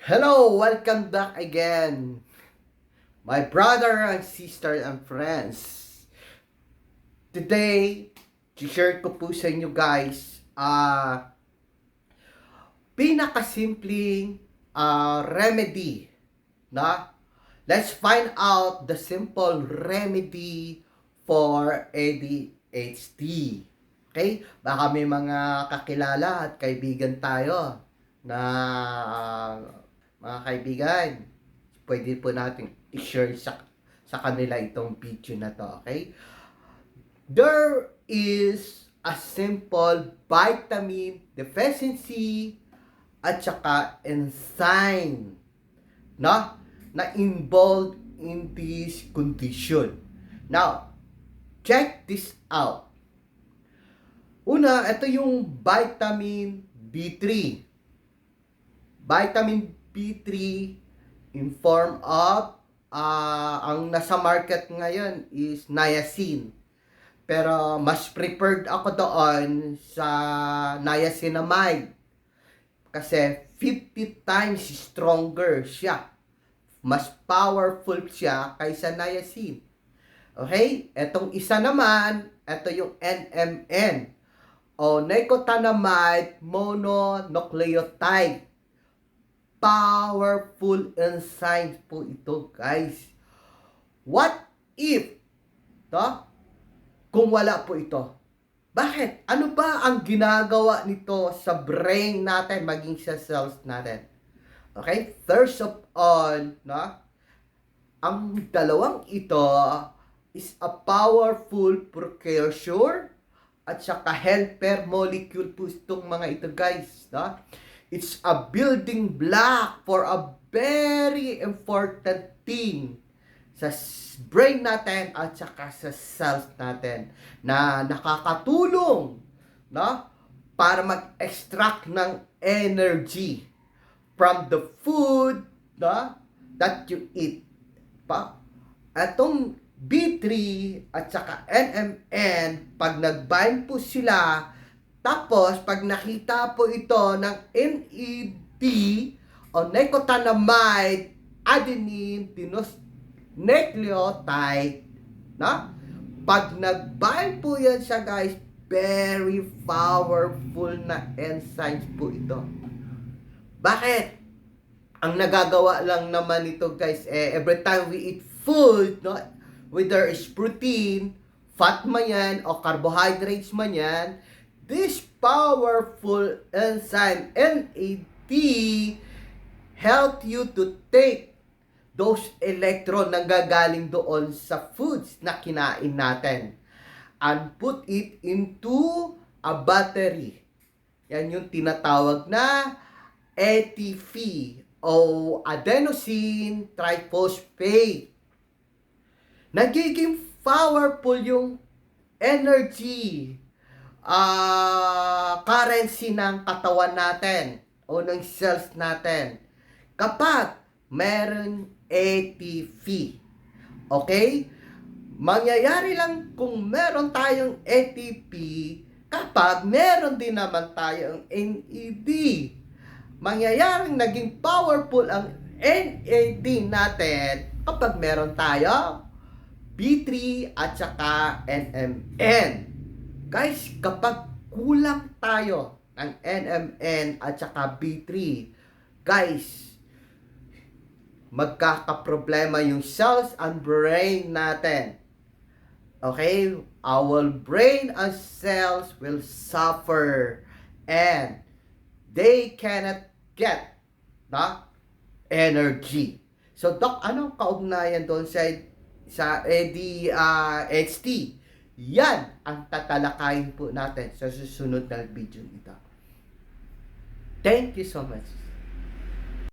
Hello! Welcome back again, my brother and sister and friends. Today, share ko po sa inyo guys, pinakasimpleng remedy, na? Let's find out the simple remedy for ADHD. Okay? Baka may mga kakilala at kaibigan tayo na mga kaibigan, pwede po natin i-share sa kanila itong video na to, okay? There is a simple vitamin deficiency at saka enzyme na involved in this condition. Now, check this out. Una, ito yung vitamin B3. Vitamin B3 in form of ang nasa market ngayon is niacin. Pero mas preferred ako doon sa niacinamide kasi 50 times stronger siya. Mas powerful siya kaysa niacin. Okay? Etong isa naman, ito yung NMN o nicotinamide mononucleotide. Powerful enzyme po ito, guys. What if kung wala po ito? Bakit? Ano ba ang ginagawa nito sa brain natin maging sa cells natin? Okay? First of all, ang dalawang ito is a powerful precursor at saka helper molecule po itong mga ito, guys. It's a building block for a very important thing sa brain natin at saka sa cells natin na nakakatulong para mag-extract ng energy from the food that you eat. Atong B3 at saka NMN, pag nag-bind po sila, tapos pag nakita po ito ng NAD o nicotinamide adenine dinucleotide, pag nag-bind po yan siya, guys, very powerful na enzymes po ito. Bakit? Ang nagagawa lang naman ito, guys, every time we eat food, whether it's protein, fat man yan, o carbohydrates man yan, this powerful enzyme, NAD, help you to take those electron na gagaling doon sa foods na kinain natin and put it into a battery. Yan yung tinatawag na ATP o adenosine triphosphate. Nagiging powerful yung energy currency ng katawan natin o ng cells natin kapag meron ATP. Okay? Mangyayari lang kung meron tayong ATP kapag meron din naman tayong NAD. Mangyayaring naging powerful ang NAD natin kapag meron tayo B3 at saka NMN. Guys, kapag kulang tayo ng NMN at saka B3, guys, magkakaproblema yung cells and brain natin. Okay? Our brain and cells will suffer and they cannot get energy. So, Doc, anong kaugnayan doon sa ADHD? Yan ang tatalakayin po natin sa susunod na video nito. Thank you so much.